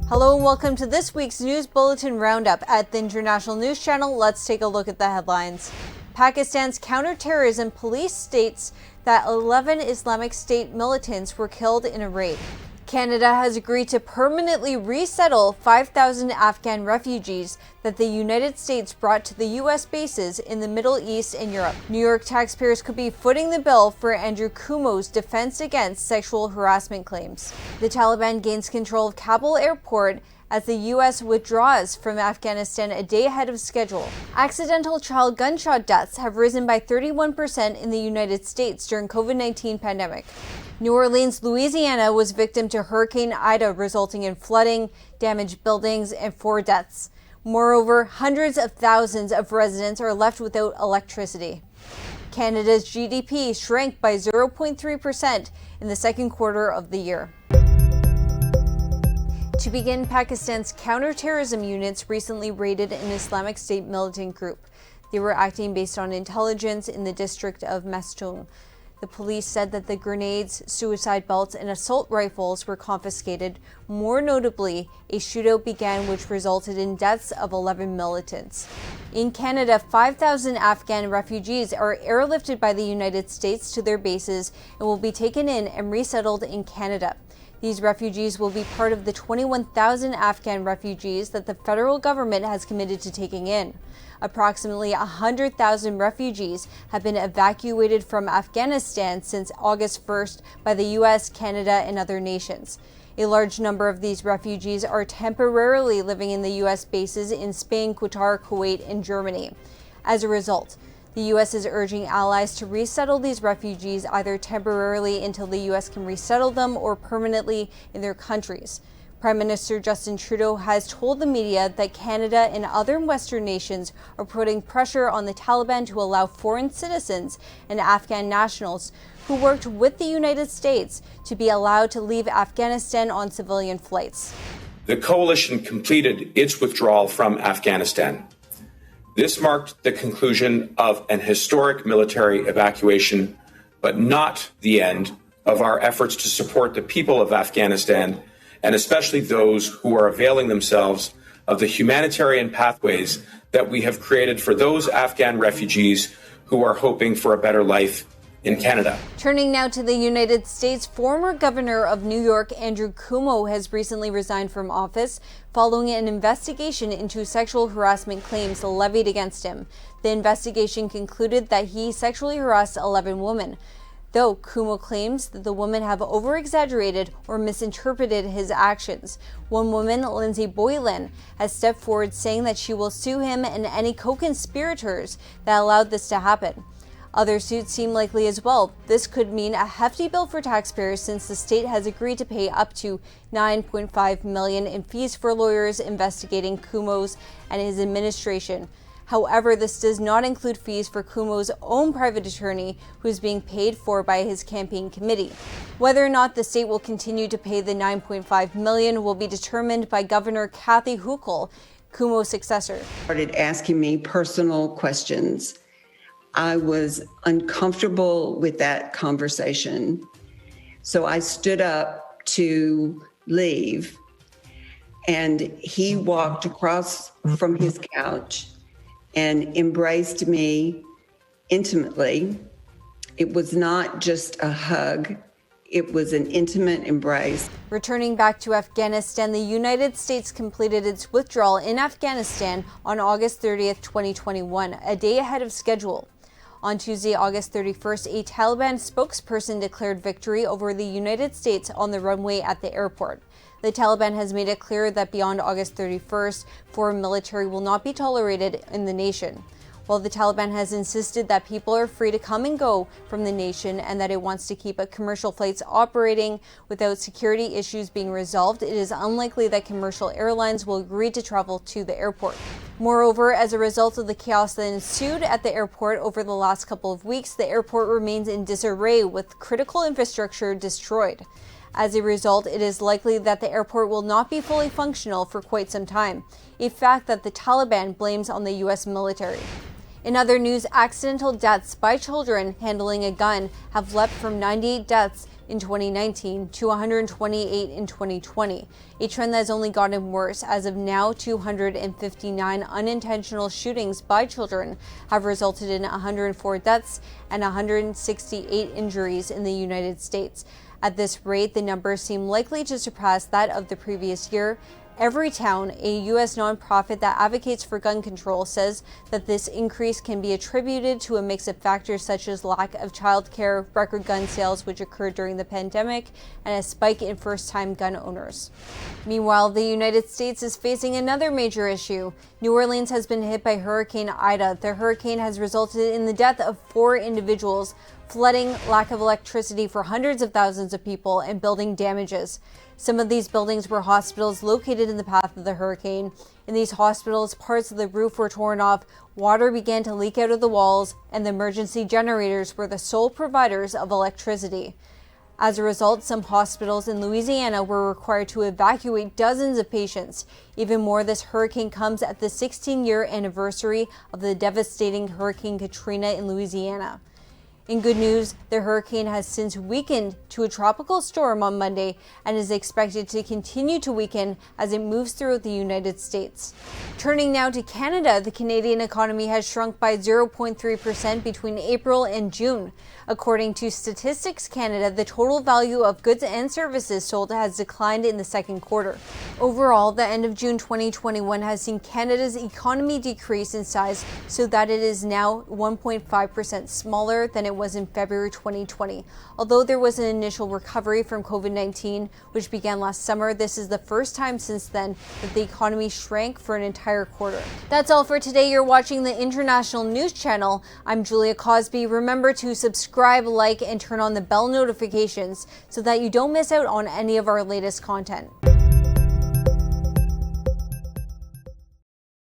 Hello and welcome to this week's News Bulletin Roundup. At the International News Channel, let's take a look at the headlines. Pakistan's counterterrorism police states that 11 Islamic State militants were killed in a raid. Canada has agreed to permanently resettle 5,000 Afghan refugees that the United States brought to the U.S. bases in the Middle East and Europe. New York taxpayers could be footing the bill for Andrew Cuomo's defense against sexual harassment claims. The Taliban gains control of Kabul airport as the U.S. withdraws from Afghanistan a day ahead of schedule. Accidental child gunshot deaths have risen by 31% in the United States during COVID-19 pandemic. New Orleans, Louisiana was victim to Hurricane Ida, resulting in flooding, damaged buildings, and 4 deaths. Moreover, hundreds of thousands of residents are left without electricity. Canada's GDP shrank by 0.3% in the second quarter of the year. To begin, Pakistan's counterterrorism units recently raided an Islamic State militant group. They were acting based on intelligence in the district of Mastung. The police said that the grenades, suicide belts, and assault rifles were confiscated. More notably, a shootout began which resulted in deaths of 11 militants. In Canada, 5,000 Afghan refugees are airlifted by the United States to their bases and will be taken in and resettled in Canada. These refugees will be part of the 21,000 Afghan refugees that the federal government has committed to taking in. Approximately 100,000 refugees have been evacuated from Afghanistan since August 1st by the U.S., Canada, and other nations. A large number of these refugees are temporarily living in the U.S. bases in Spain, Qatar, Kuwait, and Germany. As a result, the U.S. is urging allies to resettle these refugees either temporarily until the U.S. can resettle them or permanently in their countries. Prime Minister Justin Trudeau has told the media that Canada and other Western nations are putting pressure on the Taliban to allow foreign citizens and Afghan nationals who worked with the United States to be allowed to leave Afghanistan on civilian flights. The coalition completed its withdrawal from Afghanistan. This marked the conclusion of an historic military evacuation, but not the end of our efforts to support the people of Afghanistan, and especially those who are availing themselves of the humanitarian pathways that we have created for those Afghan refugees who are hoping for a better life in Canada. Turning now to the United States, former governor of New York, Andrew Cuomo, has recently resigned from office following an investigation into sexual harassment claims levied against him. The investigation concluded that he sexually harassed 11 women, though Cuomo claims that the women have over-exaggerated or misinterpreted his actions. One woman, Lindsay Boylan, has stepped forward saying that she will sue him and any co-conspirators that allowed this to happen. Other suits seem likely as well. This could mean a hefty bill for taxpayers since the state has agreed to pay up to $9.5 million in fees for lawyers investigating Cuomo's and his administration. However, this does not include fees for Cuomo's own private attorney, who is being paid for by his campaign committee. Whether or not the state will continue to pay the $9.5 million will be determined by Governor Kathy Hochul, Cuomo's successor. Started asking me personal questions. I was uncomfortable with that conversation, so I stood up to leave, and he walked across from his couch and embraced me intimately. It was not just a hug, it was an intimate embrace. Returning back to Afghanistan, the United States completed its withdrawal in Afghanistan on August 30th, 2021, a day ahead of schedule. On Tuesday, August 31st, a Taliban spokesperson declared victory over the United States on the runway at the airport. The Taliban has made it clear that beyond August 31st, foreign military will not be tolerated in the nation. While the Taliban has insisted that people are free to come and go from the nation and that it wants to keep commercial flights operating without security issues being resolved, it is unlikely that commercial airlines will agree to travel to the airport. Moreover, as a result of the chaos that ensued at the airport over the last couple of weeks, the airport remains in disarray with critical infrastructure destroyed. As a result, it is likely that the airport will not be fully functional for quite some time, a fact that the Taliban blames on the U.S. military. In other news, accidental deaths by children handling a gun have leapt from 98 deaths in 2019 to 128 in 2020, a trend that has only gotten worse. As of now, 259 unintentional shootings by children have resulted in 104 deaths and 168 injuries in the United States. At this rate, the numbers seem likely to surpass that of the previous year. Everytown, a U.S. nonprofit that advocates for gun control, says that this increase can be attributed to a mix of factors such as lack of childcare, record gun sales which occurred during the pandemic, and a spike in first-time gun owners. Meanwhile, the United States is facing another major issue. New Orleans has been hit by Hurricane Ida. The hurricane has resulted in the death of 4 individuals, flooding, lack of electricity for hundreds of thousands of people, and building damages. Some of these buildings were hospitals located in the path of the hurricane. In these hospitals, parts of the roof were torn off, water began to leak out of the walls, and the emergency generators were the sole providers of electricity. As a result, some hospitals in Louisiana were required to evacuate dozens of patients. Even more, this hurricane comes at the 16-year anniversary of the devastating Hurricane Katrina in Louisiana. In good news, the hurricane has since weakened to a tropical storm on Monday and is expected to continue to weaken as it moves throughout the United States. Turning now to Canada, the Canadian economy has shrunk by 0.3% between April and June. According to Statistics Canada, the total value of goods and services sold has declined in the second quarter. Overall, the end of June 2021 has seen Canada's economy decrease in size so that it is now 1.5% smaller than it was in February 2020. Although there was an initial recovery from COVID-19, which began last summer, this is the first time since then that the economy shrank for an entire quarter. That's all for today. You're watching the International News Channel. I'm Julia Cosby. Remember to subscribe, like, and turn on the bell notifications so that you don't miss out on any of our latest content.